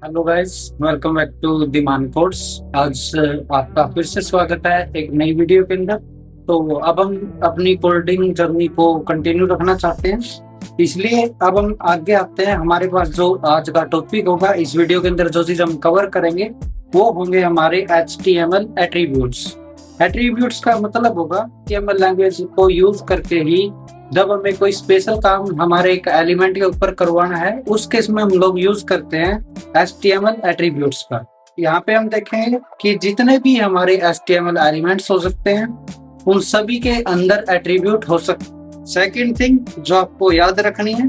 Hello guys, welcome back to दिमान course. आज आपका फिर से स्वागत है एक नई वीडियो के अंदर। तो अब हम अपनी कोडिंग जर्नी को कंटिन्यू रखना चाहते हैं, इसलिए अब हम आगे आते हैं। हमारे पास जो आज का टॉपिक होगा, इस वीडियो के अंदर जो चीज हम कवर करेंगे वो होंगे हमारे HTML एट्रीब्यूट्स। एट्रीब्यूट्स का मतलब होगा HTML लैंग्वेज को यूज करके ही जब हमें कोई स्पेशल काम हमारे एक एलिमेंट के ऊपर करवाना है, उस केस में हम लोग यूज करते हैं HTML एट्रीब्यूट्स का। यहाँ पे हम देखेंगे कि जितने भी हमारे HTML एलिमेंट्स हो सकते हैं, उन सभी के अंदर एट्रीब्यूट हो सकते। सेकंड थिंग जो आपको याद रखनी है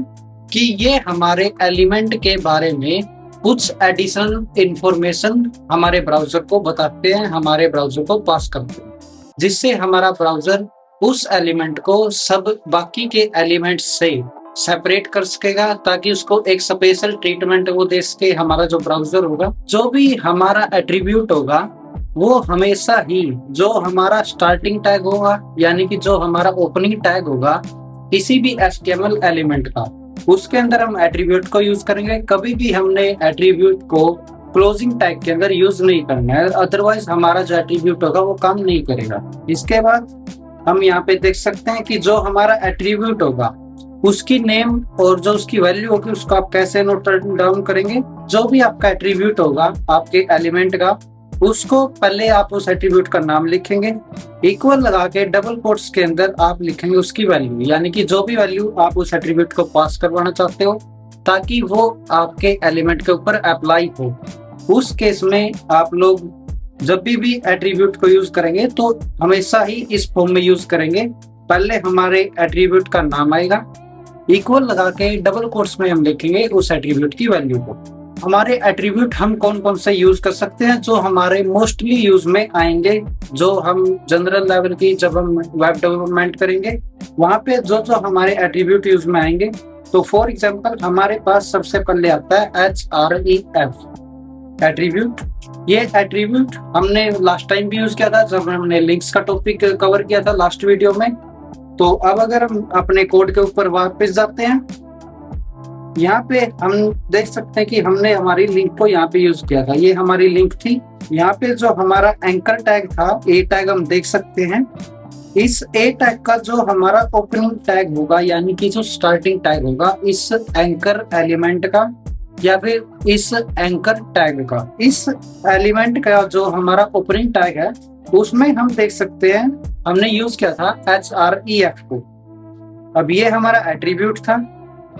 कि ये हमारे एलिमेंट के बारे में कुछ एडिशनल इंफॉर्मेशन हमारे ब्राउजर को बताते हैं, हमारे ब्राउजर को पास करते हैं, जिससे हमारा ब्राउजर उस एलिमेंट को सब बाकी के एलिमेंट्स से सेपरेट कर सकेगा, ताकि उसको एक स्पेशल ट्रीटमेंट वो दे सके। हमारा जो ब्राउजर होगा, जो भी हमारा एट्रीब्यूट होगा, वो हमेशा ही जो हमारा स्टार्टिंग टैग होगा, यानी कि जो हमारा ओपनिंग टैग होगा किसी भी HTML एलिमेंट का, उसके अंदर हम एट्रीब्यूट को यूज करेंगे। कभी भी हमने एट्रीब्यूट को क्लोजिंग टैग के अंदर यूज नहीं करना है, अदरवाइज हमारा जो एट्रीब्यूट होगा वो काम नहीं करेगा। इसके बाद हम यहाँ पे देख सकते हैं कि जो हमारा एट्रीब्यूट होगा, उसकी नेम और जो उसकी वैल्यू होगी, उसको आप कैसे नोट डाउन करेंगे। जो भी आपका एट्रीब्यूट होगा आपके एलिमेंट का, उसको पहले आप उस एट्रीब्यूट का नाम लिखेंगे, इक्वल लगा के डबल कोट्स के अंदर आप लिखेंगे उसकी वैल्यू, यानी कि जो भी वैल्यू आप उस एट्रीब्यूट को पास करवाना चाहते हो, ताकि वो आपके एलिमेंट के ऊपर अप्लाई हो। उस केस में आप लोग जब भी एट्रीब्यूट को यूज करेंगे तो हमेशा ही इस फॉर्म में यूज करेंगे। पहले हमारे एट्रीब्यूट का नाम आएगा, इक्वल लगा के डबल कोट्स में हम लिखेंगे उस एट्रीब्यूट की वैल्यू को। हमारे एट्रीब्यूट हम कौन कौन से यूज कर सकते हैं, जो हमारे मोस्टली यूज में आएंगे, जो हम जनरल लेवल की जब हम वेब डेवलपमेंट करेंगे, वहां पे जो जो हमारे एट्रीब्यूट यूज में आएंगे। तो फॉर एग्जांपल हमारे पास सबसे पहले आता है href एट्रीब्यूट। ये एट्रीब्यूट हमने लास्ट टाइम भी यूज किया था, जब हमने लिंक्स का टॉपिक कवर किया था लास्ट वीडियो में। तो अब अगर हम अपने कोड के ऊपर वापस जाते हैं, यहाँ पे हम देख सकते हैं कि हमने हमारी लिंक को यहाँ पे यूज किया था। ये हमारी लिंक थी। यहाँ पे जो हमारा एंकर टैग था, ए टैग, हम देख सकते हैं। इस ए टैग का जो हमारा ओपनिंग टैग होगा, यानी कि जो स्टार्टिंग टैग होगा इस एंकर एलिमेंट का या फिर इस एंकर टैग का, इस एलिमेंट का जो हमारा ओपनिंग टैग है, उसमें हम देख सकते हैं हमने यूज किया था href को। अब ये हमारा एट्रीब्यूट था,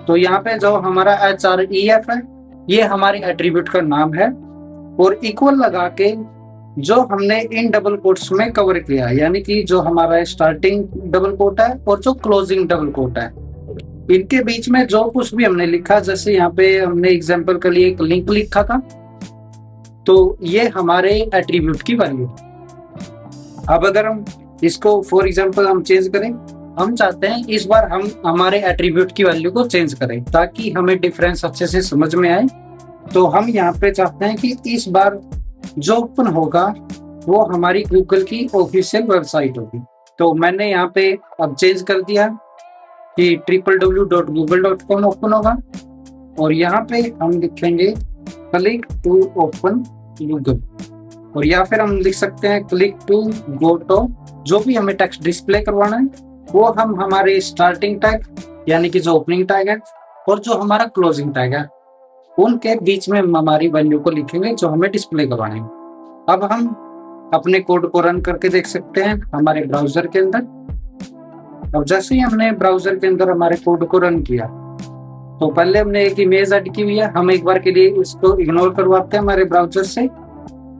तो यहाँ पे जो हमारा href है, ये हमारे एट्रीब्यूट का नाम है, और इक्वल लगा के जो हमने इन डबल कोट्स में कवर किया, यानी कि जो हमारा स्टार्टिंग डबल कोट है और जो क्लोजिंग डबल कोट है, इनके बीच में जो कुछ भी हमने लिखा, जैसे यहाँ पे हमने एग्जांपल के लिए एक लिंक लिखा था, तो ये हमारे एट्रीब्यूट की वैल्यू। अब अगर हम इसको फॉर एग्जांपल हम चेंज करें, हम चाहते हैं इस बार हम हमारे एट्रीब्यूट की वैल्यू को चेंज करें ताकि हमें डिफरेंस अच्छे से समझ में आए। तो हम यहाँ पे चाहते हैं कि इस बार जो ओपन होगा वो हमारी गूगल की ऑफिशियल वेबसाइट होगी। तो मैंने यहाँ पे अब चेंज कर दिया कि www.google.com ओपन होगा, और यहाँ पे हम लिखेंगे क्लिक टू ओपन गूगल, और या फिर हम लिख सकते हैं क्लिक टू गो टू। जो भी हमें टेक्स्ट डिस्प्ले करवाना है वो हम हमारे स्टार्टिंग टैग, यानी कि जो ओपनिंग टैग है और जो हमारा क्लोजिंग टैग है, उनके बीच में हम हमारी वैल्यू को लिखेंगे जो हमें डिस्प्ले करवाना है। अब हम अपने कोड को रन करके देख सकते हैं हमारे ब्राउजर के अंदर। अब जैसे ही हमने ब्राउजर के अंदर हमारे कोड को रन किया, तो पहले हमने एक इमेज ऐड की हुई है, हम एक बार के लिए इसको इग्नोर करवाते हैं हमारे ब्राउजर से।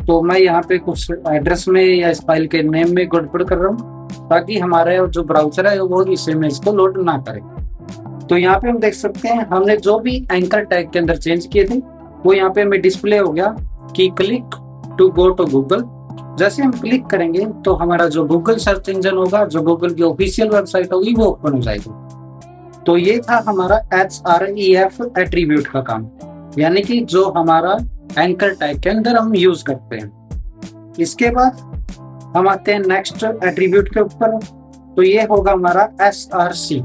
तो मैं यहाँ पे कुछ एड्रेस में या इस फाइल के नेम में गड़बड़ कर रहा हूँ, ताकि हमारे जो ब्राउजर है वो इस इमेज को लोड ना करे। तो यहाँ पे हम देख सकते हैं हमने जो भी एंकर टैग के अंदर चेंज किए थे वो यहाँ पे हमें डिस्प्ले हो गया कि click to go to Google. जैसे हम क्लिक करेंगे तो हमारा जो गूगल सर्च इंजन होगा, जो गूगल की ऑफिशियल वेबसाइट होगी, वो ओपन हो जाएगी। तो ये था हमारा href एट्रीब्यूट का काम, यानी कि जो हमारा एंकर टैग के अंदर हम यूज करते हैं। इसके बाद हम आते हैं नेक्स्ट एट्रीब्यूट के ऊपर, तो ये होगा हमारा src।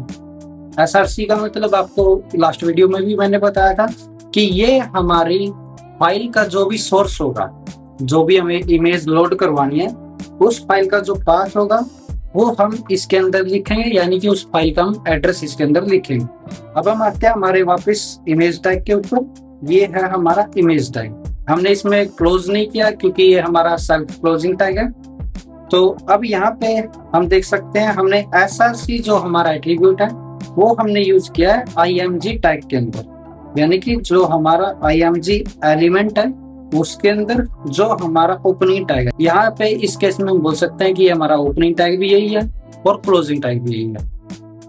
SRC का मतलब आपको लास्ट वीडियो में भी मैंने बताया था कि ये हमारी फाइल का जो भी सोर्स होगा, जो भी हमें इमेज लोड करवानी है, उस फाइल का जो पाथ होगा वो हम इसके अंदर लिखेंगे, यानी कि उस फाइल का हम एड्रेस इसके अंदर लिखेंगे। अब हम आते हैं हमारे वापस इमेज टैग के ऊपर। ये है हमारा इमेज टैग। हमने इसमें क्लोज नहीं किया क्योंकि ये हमारा सेल्फ क्लोजिंग टैग है। तो अब यहाँ पे हम देख सकते हैं हमने src जो हमारा एट्रीब्यूट है वो हमने यूज किया है img टैग के अंदर, यानी कि जो हमारा img एलिमेंट है उसके अंदर जो हमारा ओपनिंग टैग है। यहाँ पे इस केस में हम बोल सकते हैं कि हमारा ओपनिंग टैग भी यही है और क्लोजिंग टैग भी यही है।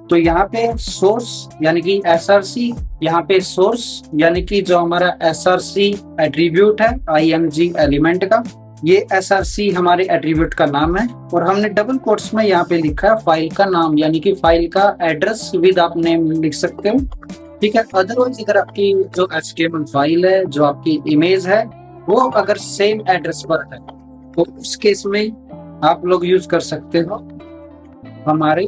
तो यहाँ पे सोर्स यानी कि src, यहाँ पे सोर्स यानी कि जो हमारा src एट्रीब्यूट है img एलिमेंट का, ये src हमारे एट्रीब्यूट का नाम है। और हमने डबल कोट्स में यहाँ पे लिखा है फाइल का नाम, यानी कि फाइल का एड्रेस विद आप नेम लिख सकते हो, ठीक है। अदरवाइज अगर आपकी जो HTML फाइल है, जो आपकी इमेज है, वो अगर सेम एड्रेस पर है तो उस केस में आप लोग यूज कर सकते हो हमारे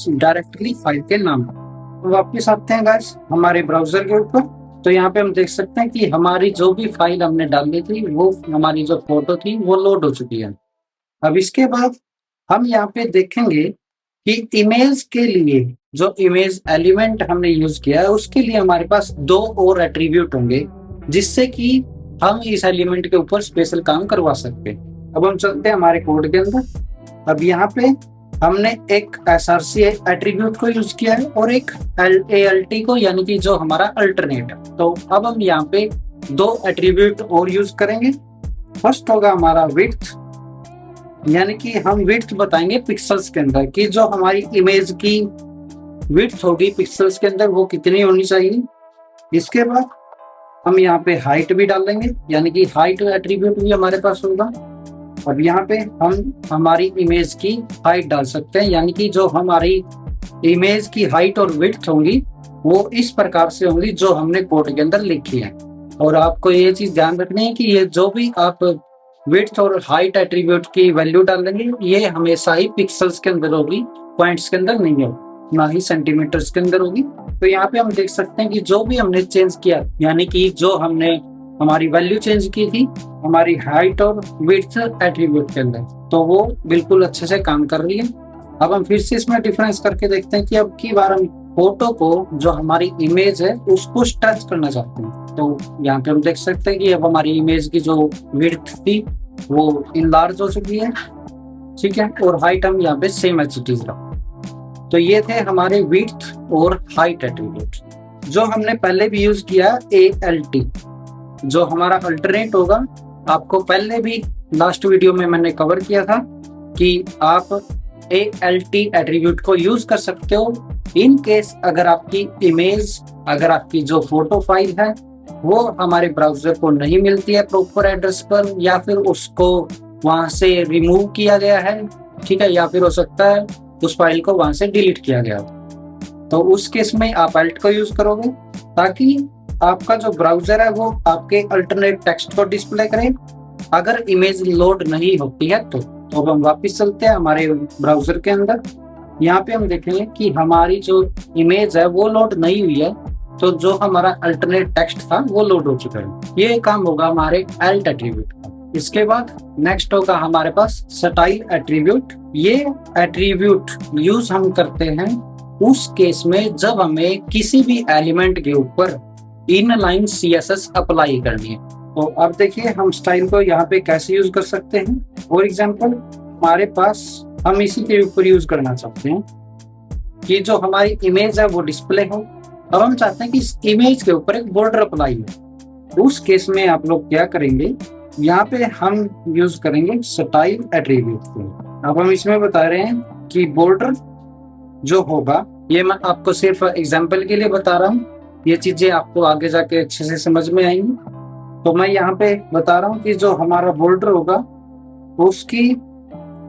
डायरेक्टली फाइल के नाम। तो वापस आते हैं गाइस हमारे ब्राउजर के ऊपर। तो यहाँ पे हम देख सकते हैं कि हमारी जो भी फाइल हमने डाली थी, वो हमारी जो फोटो थी वो लोड हो चुकी है। अब इसके बाद हम यहाँ पे देखेंगे कि इमेज के लिए जो इमेज एलिमेंट हमने यूज किया है उसके लिए हमारे पास 2 और एट्रीब्यूट होंगे, जिससे कि हम इस एलिमेंट के ऊपर स्पेशल काम करवा सकते हैं। अब हम चलते हैं हमारे कोड के अंदर। अब यहाँ पे हमने एक src एट्रीब्यूट को यूज किया है और एक alt को, यानी कि जो हमारा अल्टरनेट है। तो अब हम यहाँ पे 2 एट्रीब्यूट और यूज करेंगे। फर्स्ट होगा हमारा विड्थ, यानी कि हम विड्थ बताएंगे पिक्सल्स के अंदर कि जो हमारी इमेज की विड्थ होगी पिक्सल्स के अंदर वो कितनी होनी चाहिए। इसके बाद हम यहाँ पे हाइट भी डाल देंगे, यानी कि हाइट एट्रीब्यूट भी हमारे पास होगा। अब यहाँ पे हम हमारी इमेज की हाइट डाल सकते हैं, यानी कि जो हमारी इमेज की हाइट और विड्थ होंगी वो इस प्रकार से होंगी जो हमने कोड के अंदर लिखी है। और आपको ये चीज ध्यान रखनी है कि ये जो भी आप विड्थ और हाइट एट्रीब्यूट की वैल्यू डालेंगे ये हमेशा ही पिक्सल्स के अंदर होगी, पॉइंट्स के अंदर नहीं होगी, ना ही सेंटीमीटर्स के अंदर होगी। तो यहाँ पे हम देख सकते हैं कि जो भी हमने चेंज किया, यानी कि जो हमने हमारी वैल्यू चेंज की थी हमारी हाइट और विड्थ एट्रीब्यूट के अंदर, तो वो बिल्कुल अच्छे से काम कर रही है। अब हम फिर से इसमें डिफरेंस करके देखते हैं कि अब की बार हम फोटो को, जो हमारी इमेज है, उसको स्ट्रेच करना चाहते हैं। तो यहाँ पे हम देख सकते हैं कि अब हमारी इमेज की जो विड्थ थी वो इनलार्ज हो चुकी है, ठीक है, और हाइट हम यहाँ पे सेम एज इट इज रखा। तो ये थे हमारे विड्थ और हाइट एट्रीब्यूट। जो हमने पहले भी यूज किया alt, जो हमारा अल्टरनेट होगा, आपको पहले भी लास्ट वीडियो में मैंने कवर किया था कि आप alt एट्रीब्यूट को यूज कर सकते हो इन केस अगर आपकी इमेज, अगर आपकी जो फोटो फाइल है वो हमारे ब्राउजर को नहीं मिलती है प्रॉपर एड्रेस पर, या फिर उसको वहां से रिमूव किया गया है, ठीक है, या फिर हो सकता है उस फाइल को वहां से डिलीट किया गया। तो उस केस में आप alt को यूज करोगे ताकि आपका जो ब्राउजर है वो आपके अल्टरनेट टेक्स्ट को डिस्प्ले करे अगर इमेज लोड नहीं होती है। तो अब हम वापस चलते हैं हमारे ब्राउजर के अंदर। यहाँ पे हम देखेंगे कि हमारी जो इमेज है वो लोड नहीं हुई है, तो जो हमारा अल्टरनेट टेक्स्ट था वो लोड हो चुका है। ये काम होगा हमारे alt एट्रीब्यूट का। इसके बाद नेक्स्ट होगा हमारे पास स्टाइल एट्रीब्यूट। ये एट्रीब्यूट यूज हम करते हैं उस केस में जब हमें किसी भी एलिमेंट के ऊपर इनलाइन CSS अप्लाई करनी है। तो अब देखिए हम स्टाइल को यहाँ पे कैसे यूज कर सकते हैं। फॉर एग्जांपल हमारे पास, हम इसी के ऊपर यूज करना चाहते हैं कि जो हमारी इमेज है वो डिस्प्ले हो। अब हम चाहते हैं कि इस इमेज के ऊपर एक बॉर्डर अप्लाई हो। उस केस में आप लोग क्या करेंगे, यहाँ पे हम यूज करेंगे स्टाइल एट्रीब्यूट को। अब हम इसमें बता रहे हैं कि बॉर्डर जो होगा, ये मैं आपको सिर्फ एग्जाम्पल के लिए बता रहा हूँ, ये चीजें आपको आगे जाके अच्छे से समझ में आएंगी। तो मैं यहाँ पे बता रहा हूँ कि जो हमारा बॉर्डर होगा उसकी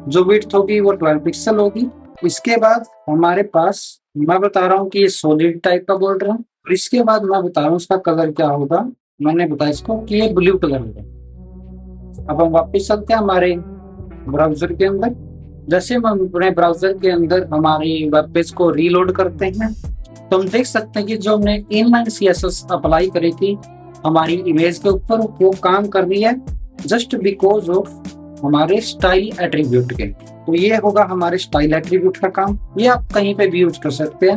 जो विड्थ होगी वो 12 पिक्सल होगी। इसके बाद हमारे पास, मैं बता रहा हूँ कि ये सॉलिड टाइप का बॉर्डर है, और इसके बाद मैं बता रहा हूँ उसका कलर क्या होगा। मैंने बताया इसको कि ये ब्लू कलर होगा। अब हम वापस चलते हैं हमारे ब्राउजर के अंदर। जैसे हम अपने ब्राउजर के अंदर हमारी वेब पेज को रीलोड करते हैं तो हम देख सकते हैं कि जो हमने इनलाइन CSS अप्लाई करी थी हमारी इमेज के ऊपर वो काम कर रही है जस्ट बिकॉज ऑफ हमारे स्टाइल एट्रीब्यूट के। तो ये होगा हमारे स्टाइल एट्रीब्यूट का काम। ये आप कहीं पे भी यूज कर सकते हैं।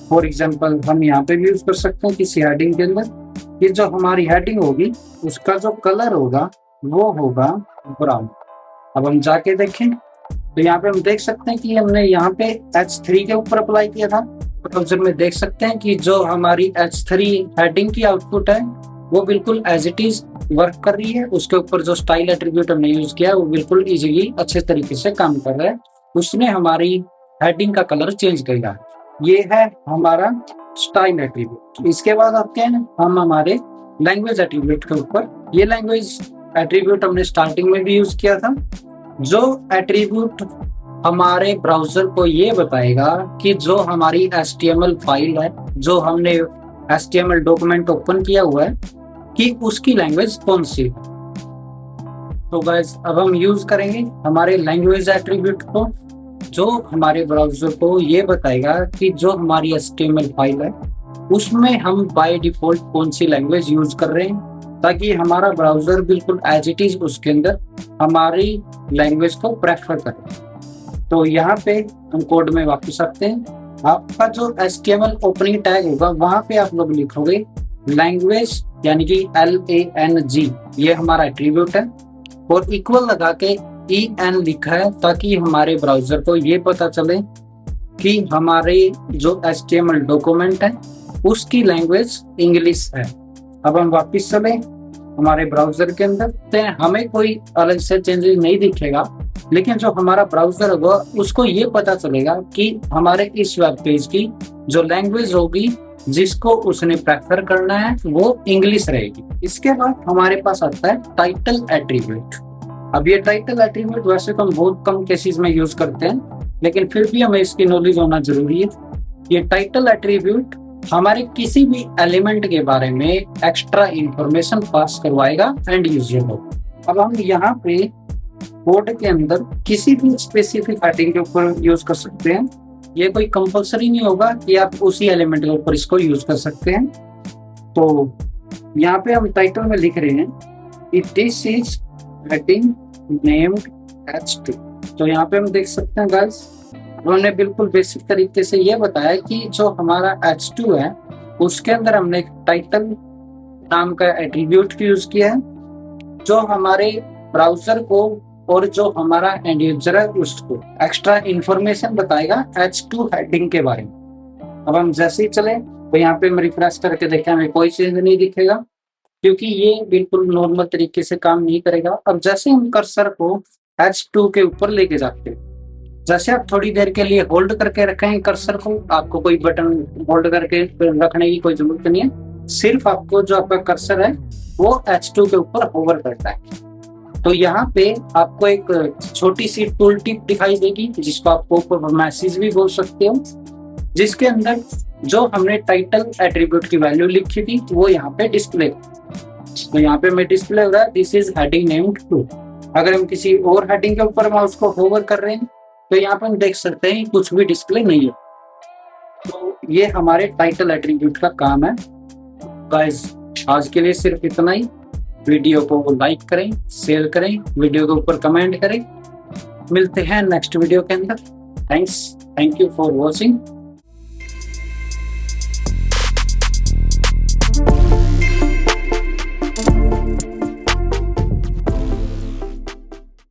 फॉर एग्जांपल हम यहाँ पे भी यूज कर सकते हैं किसी हेडिंग के अंदर। ये जो हमारी हेडिंग होगी उसका जो कलर होगा वो होगा ब्राउन। अब हम जाके देखें तो यहाँ पे हम देख सकते हैं कि हमने यहाँ पे H3 के ऊपर अप्लाई किया था। ब्राउजर में देख सकते हैं कि जो हमारी H3 हेडिंग की आउटपुट है वो बिल्कुल एज इट इज वर्क कर रही है। उसके ऊपर जो स्टाइल एट्रीब्यूट हमने यूज किया वो बिल्कुल इजीली अच्छे तरीके से काम कर रहा है। उसने हमारी हेडिंग का कलर चेंज किया। ये है हमारा स्टाइल एट्रीब्यूट। इसके बाद आते हैं हम हमारे लैंग्वेज एट्रीब्यूट के ऊपर। ये लैंग्वेज एट्रीब्यूट हमने स्टार्टिंग में भी यूज किया था। जो एट्रीब्यूट हमारे ब्राउजर को ये बताएगा कि जो हमारी HTML फाइल है, जो हमने HTML डॉक्यूमेंट ओपन किया हुआ है, कि उसकी लैंग्वेज कौन सी। तो गाइस अब हम यूज करेंगे हमारे लैंग्वेज एट्रीब्यूट को, जो हमारे ब्राउजर को ये बताएगा कि जो हमारी HTML फाइल है उसमें हम बाय डिफॉल्ट कौन सी लैंग्वेज यूज कर रहे हैं, ताकि हमारा ब्राउजर बिल्कुल एज इट इज उसके अंदर हमारी लैंग्वेज को प्रेफर करे। तो यहाँ पे हम कोड में वापस आते हैं। आपका जो HTML ओपनिंग टैग होगा वहां पे आप लोग लिखोगे लैंग्वेज, यानी कि LANG, ये हमारा एट्रीब्यूट है, और इक्वल लगा के EN लिखा है ताकि हमारे ब्राउजर को ये पता चले कि हमारे जो HTML डॉक्यूमेंट है उसकी लैंग्वेज इंग्लिश है। अब हम वापस चले हमारे ब्राउजर के अंदर, तो हमें कोई अलग से चेंजेस नहीं दिखेगा, लेकिन जो हमारा ब्राउजर होगा उसको ये पता चलेगा कि हमारे इस वेब पेज की जो लैंग्वेज होगी जिसको उसने प्रेफर करना है वो इंग्लिश रहेगी। इसके बाद हमारे पास आता है टाइटल एट्रीब्यूट। अब ये टाइटल एट्रीब्यूट वैसे तो हम बहुत कम केसेस में यूज करते हैं, लेकिन फिर भी हमें इसकी नॉलेज होना जरूरी है। ये टाइटल एट्रीब्यूट हमारे किसी भी एलिमेंट के बारे में एक्स्ट्रा इंफॉर्मेशन पास करवाएगा एंड यूजर को। अब हम यहाँ पे कोड के अंदर किसी भी स्पेसिफिक हेडिंग के ऊपर यूज कर सकते हैं। ये कोई कंपलसरी नहीं होगा कि आप उसी एलिमेंट के ऊपर इसको यूज कर सकते हैं। तो यहाँ पे हम टाइटल में लिख रहे हैं it this is heading named H2। तो यहाँ पे हम देख सकते हैं गाइस, उन्होंने बिल्कुल बेसिक तरीके से ये बताया कि जो हमारा H2 है उसके अंदर हमने एक टाइटल नाम का एट्रीब्यूट यूज किया है, जो हमारे ब्राउजर को और जो हमारा एंड यूजर है उसको एक्स्ट्रा इंफॉर्मेशन बताएगा H2 हेडिंग के बारे में। अब हम जैसे ही चले तो यहाँ पे हम रिफ्रेश करके देखें हमें कोई चेंज नहीं दिखेगा, क्योंकि ये बिल्कुल नॉर्मल तरीके से काम नहीं करेगा। अब जैसे हम कर्सर को H2 के ऊपर लेके जाते हैं, जैसे आप थोड़ी देर के लिए होल्ड करके रखें कर्सर को, आपको कोई बटन होल्ड करके रखने की कोई जरूरत नहीं है, सिर्फ आपको जो आपका कर्सर है वो H2 के ऊपर होवर करता है। तो यहाँ पे आपको एक छोटी सी टूल टिप दिखाई देगी जिसको आप ऊपर मैसेज भी बोल सकते हो, जिसके अंदर जो हमने टाइटल एट्रीब्यूट की वैल्यू लिखी थी वो यहाँ पे डिस्प्ले। तो यहाँ पे मैं डिस्प्ले हो रहा है दिस इज हेडिंग नेम्ड 2। अगर हम किसी और हेडिंग के ऊपर माउस को होवर कर रहे हैं तो यहाँ पे हम देख सकते हैं कुछ भी डिस्प्ले नहीं है। तो ये हमारे टाइटल एट्रीब्यूट का काम है। गाइस आज के लिए सिर्फ इतना ही। वीडियो को लाइक करें, शेयर करें, वीडियो के ऊपर कमेंट करें। मिलते हैं नेक्स्ट वीडियो के अंदर। Thank you for watching.